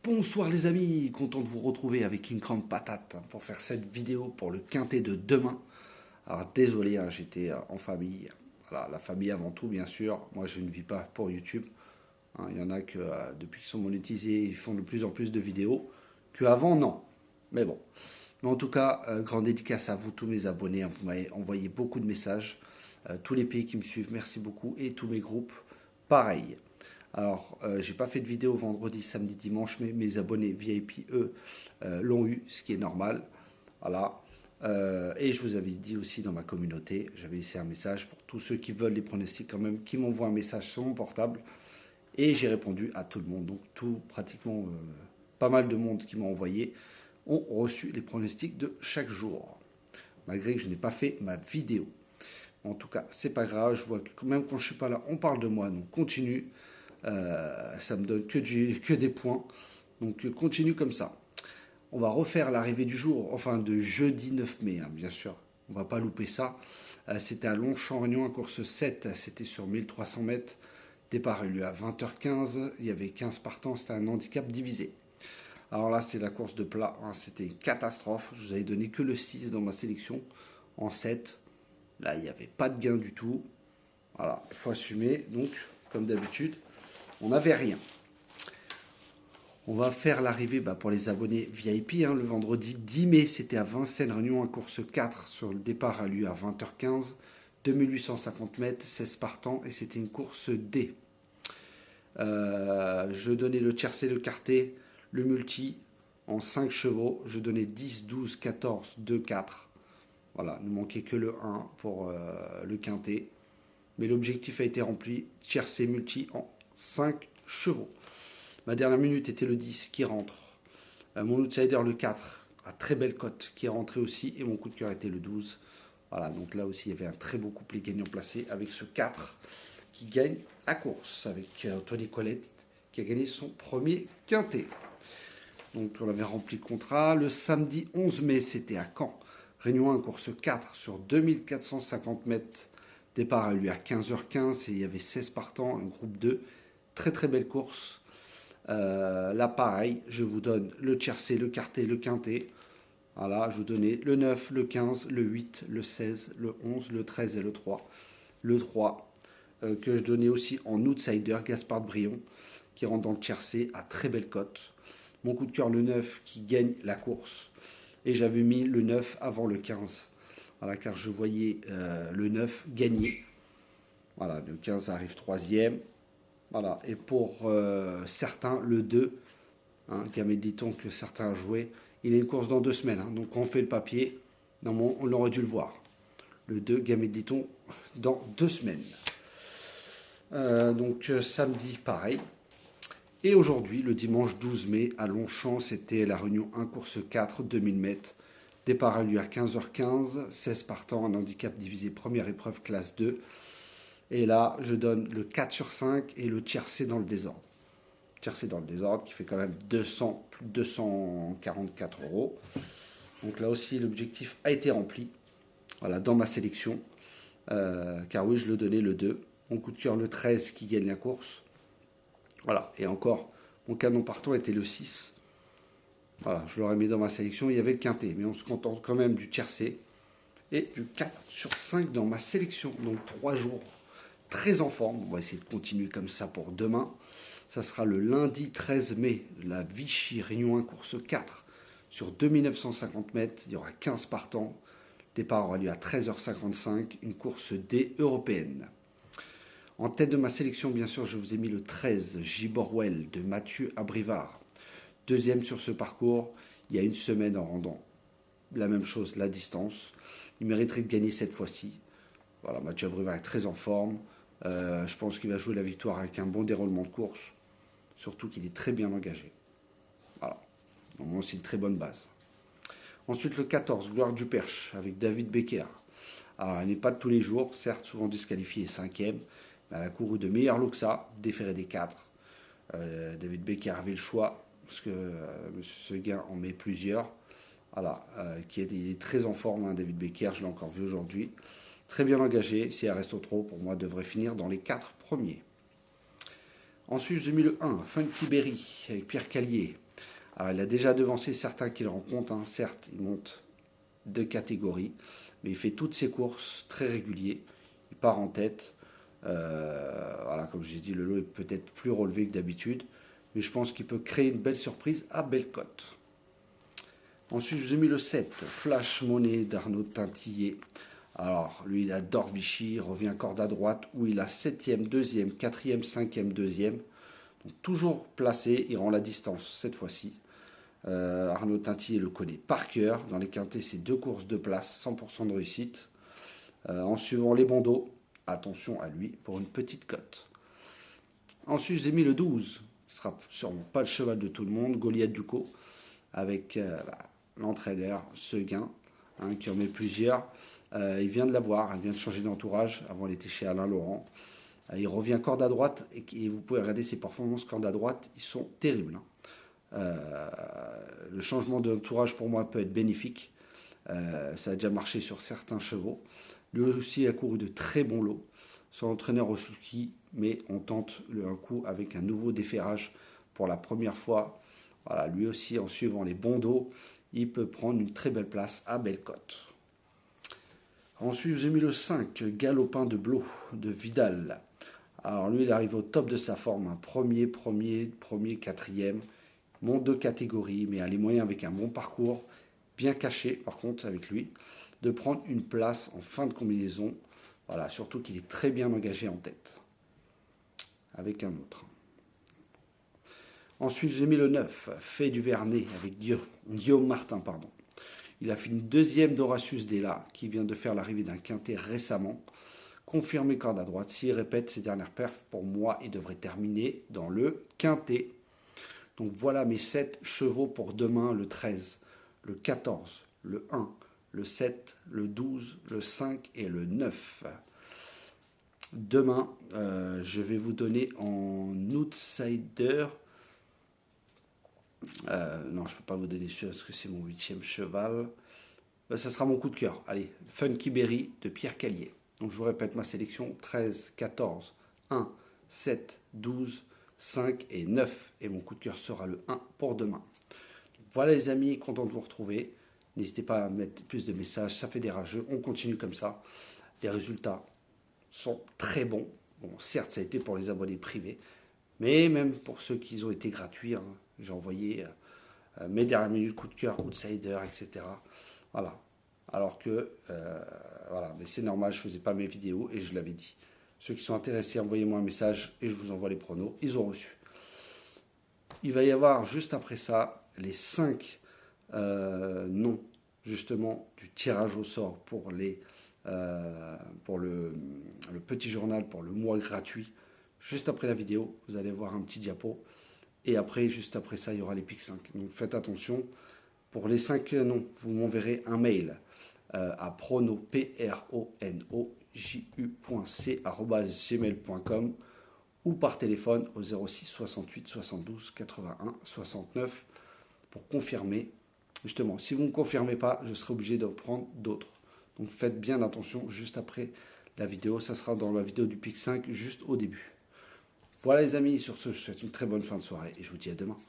Bonsoir les amis, content de vous retrouver avec une grande patate pour faire cette vidéo pour le quintet de demain. Alors désolé, j'étais en famille. Voilà, la famille avant tout bien sûr. Moi je ne vis pas pour YouTube. Il y en a que depuis qu'ils sont monétisés, ils font de plus en plus de vidéos. Qu'avant non. Mais bon. Mais en tout cas, grande dédicace à vous tous mes abonnés. Vous m'avez envoyé beaucoup de messages. Tous les pays qui me suivent, merci beaucoup. Et tous mes groupes, pareil. Alors, j'ai pas fait de vidéo vendredi, samedi, dimanche, mais mes abonnés VIP, eux, l'ont eu, ce qui est normal. Voilà. Et je vous avais dit aussi dans ma communauté, j'avais laissé un message pour tous ceux qui veulent les pronostics quand même, qui m'envoient un message sur mon portable. Et j'ai répondu à tout le monde. Donc, pratiquement pas mal de monde qui m'a envoyé ont reçu les pronostics de chaque jour. Malgré que je n'ai pas fait ma vidéo. En tout cas, c'est pas grave. Je vois que même quand je suis pas là, on parle de moi. Donc, continue. Ça me donne que des points. Donc continue comme ça. On va refaire l'arrivée du jour, enfin de jeudi 9 mai, bien sûr. On va pas louper ça. C'était à Longchamp-Réunion, en course 7. C'était sur 1300 mètres. Départ a eu lieu à 20h15. Il y avait 15 partants. C'était un handicap divisé. Alors là, c'est la course de plat. C'était une catastrophe. Je vous avais donné que le 6 dans ma sélection en 7. Là, il n'y avait pas de gain du tout. Voilà, il faut assumer. Donc, comme d'habitude, on n'avait rien. On va faire l'arrivée pour les abonnés VIP. Le vendredi 10 mai, c'était à Vincennes, Réunion, en course 4. Sur le départ a lieu à 20h15. 2850 mètres, 16 partants. Et c'était une course D. Je donnais le tiercé, le quartet, le multi en 5 chevaux. Je donnais 10, 12, 14, 2, 4. Voilà, il ne manquait que le 1 pour le quintet. Mais l'objectif a été rempli. Tiercé, multi en 5 chevaux. Ma dernière minute était le 10 qui rentre. Mon outsider le 4 à très belle cote qui est rentré aussi. Et mon coup de cœur était le 12. Voilà, donc là aussi il y avait un très beau couplet gagnant placé avec ce 4 qui gagne la course. Avec Anthony Colette qui a gagné son premier quintet. Donc on avait rempli le contrat. Le samedi 11 mai c'était à Caen. Réunion 1 course 4 sur 2450 mètres. Départ a eu lieu à 15h15 et il y avait 16 partants, un groupe 2. Très très belle course. Là pareil, je vous donne le tiercé, le quartet, le quintet. Voilà, je vous donnais le 9, le 15, le 8, le 16, le 11, le 13 et le 3. Le 3 que je donnais aussi en outsider, Gaspard Brion, qui rentre dans le tiercé à très belle cote. Mon coup de cœur le 9 qui gagne la course. Et j'avais mis le 9 avant le 15. Voilà, car je voyais le 9 gagner. Voilà, le 15 arrive 3e. Voilà, et pour certains, le 2, dit-on que certains jouaient, il a une course dans 2 semaines. Donc on fait le papier, normalement on aurait dû le voir. Le 2, dit-on, dans 2 semaines. Donc samedi, pareil. Et aujourd'hui, le dimanche 12 mai, à Longchamp, c'était la Réunion 1, course 4, 2000 mètres. Départ a lieu à 15h15, 16 partants, un handicap divisé, première épreuve, classe 2. Et là, je donne le 4 sur 5 et le tiercé dans le désordre. Tiercé dans le désordre qui fait quand même plus de 244 €. Donc là aussi, l'objectif a été rempli. Voilà, dans ma sélection. Car oui, je le donnais le 2. Mon coup de cœur, le 13 qui gagne la course. Voilà, et encore, mon canon partant était le 6. Voilà, je l'aurais mis dans ma sélection. Il y avait le quintet, mais on se contente quand même du tiercé. Et du 4 sur 5 dans ma sélection. Donc 3 jours très en forme. On va essayer de continuer comme ça pour demain. Ça sera le lundi 13 mai, la Vichy Réunion 1 course 4 sur 2950 mètres. Il y aura 15 partants. Le départ aura lieu à 13h55, une course D européenne. En tête de ma sélection, bien sûr, je vous ai mis le 13, Giborwell de Mathieu Abrivard. Deuxième sur ce parcours, il y a une semaine en rendant la même chose, la distance. Il mériterait de gagner cette fois-ci. Voilà, Mathieu Abrivard est très en forme. Je pense qu'il va jouer la victoire avec un bon déroulement de course. Surtout qu'il est très bien engagé. Voilà. Normalement, c'est une très bonne base. Ensuite, le 14, Gloire du Perche, avec David Becker. Alors, il n'est pas de tous les jours, certes, souvent disqualifié 5e. Mais elle a couru de meilleur lot que ça, déféré des 4. David Becker avait le choix, parce que M. Seguin en met plusieurs. Voilà, il est très en forme, David Becker, je l'ai encore vu aujourd'hui. Très bien engagé, si elle reste au trot, pour moi, devrait finir dans les 4 premiers. Ensuite, j'ai mis le 1, Funky Berry, avec Pierre Callier. Alors, il a déjà devancé certains qu'il rencontre, hein. Certes, il monte de catégorie, mais il fait toutes ses courses très réguliers. Il part en tête. Voilà, comme j'ai dit, le lot est peut-être plus relevé que d'habitude, mais je pense qu'il peut créer une belle surprise à belle cote. Ensuite, je vous ai mis le 7, Flash Money d'Arnaud Tintillet. Alors, lui, il adore Vichy, il revient corde à droite, où il a 7e, 2e, 4e, 5e, 2e. Donc, toujours placé, il rend la distance cette fois-ci. Arnaud Tintillet le connaît par cœur. Dans les quintés, c'est 2 courses de place, 100% de réussite. En suivant les bandeaux, attention à lui pour une petite cote. Ensuite, j'ai mis le 12. Ce sera sûrement pas le cheval de tout le monde, Goliath Ducos, avec l'entraîneur Seguin, hein, qui en met plusieurs. Il vient de l'avoir, il vient de changer d'entourage. Avant, il était chez Alain Laurent. Il revient corde à droite et vous pouvez regarder ses performances corde à droite, ils sont terribles. Le changement d'entourage pour moi peut être bénéfique. Ça a déjà marché sur certains chevaux. Lui aussi a couru de très bons lots. Son entraîneur au ski, mais on tente un coup avec un nouveau déferrage pour la première fois. Voilà, lui aussi, en suivant les bons dos, il peut prendre une très belle place à belle cote. Ensuite, j'ai mis le 5, Galopin de Blot, de Vidal. Alors lui, il arrive au top de sa forme, hein. Premier, quatrième, monte de catégorie, mais a les moyens avec un bon parcours, bien caché par contre avec lui, de prendre une place en fin de combinaison. Voilà, surtout qu'il est très bien engagé en tête, avec un autre. Ensuite, j'ai mis le 9, Fait du Vernet, avec Guillaume Martin, pardon. Il a fait une deuxième d'Horatius Della, qui vient de faire l'arrivée d'un quintet récemment. Confirmé corde à droite. S'il répète ses dernières perfs, pour moi, il devrait terminer dans le quintet. Donc voilà mes 7 chevaux pour demain, le 13, le 14, le 1, le 7, le 12, le 5 et le 9. Demain, je vais vous donner en outsider. Non, je ne peux pas vous donner celui-là parce que c'est mon 8e cheval. Ça sera mon coup de cœur. Allez, Funky Berry de Pierre Callier. Donc je vous répète ma sélection, 13, 14, 1, 7, 12, 5 et 9. Et mon coup de cœur sera le 1 pour demain. Voilà les amis, content de vous retrouver. N'hésitez pas à mettre plus de messages, ça fait des rageux. On continue comme ça. Les résultats sont très bons. Bon, certes, ça a été pour les abonnés privés, mais même pour ceux qui ont été gratuits, hein, j'ai envoyé mes dernières minutes, coup de cœur, outsider, etc. Voilà. Alors que, voilà, mais c'est normal, je ne faisais pas mes vidéos et je l'avais dit. Ceux qui sont intéressés, envoyez-moi un message et je vous envoie les pronos. Ils ont reçu. Il va y avoir juste après ça les 5 noms justement du tirage au sort pour le petit journal pour le mois gratuit. Juste après la vidéo, vous allez voir un petit diapo. Et après, juste après ça, il y aura les pics 5. Donc faites attention. Pour les 5 noms, vous m'enverrez un mail à pronoju.c@gmail.com ou par téléphone au 06 68 72 81 69 pour confirmer. Justement, si vous ne confirmez pas, je serai obligé de prendre d'autres. Donc faites bien attention juste après la vidéo. Ça sera dans la vidéo du pic 5 juste au début. Voilà les amis, sur ce, je vous souhaite une très bonne fin de soirée et je vous dis à demain.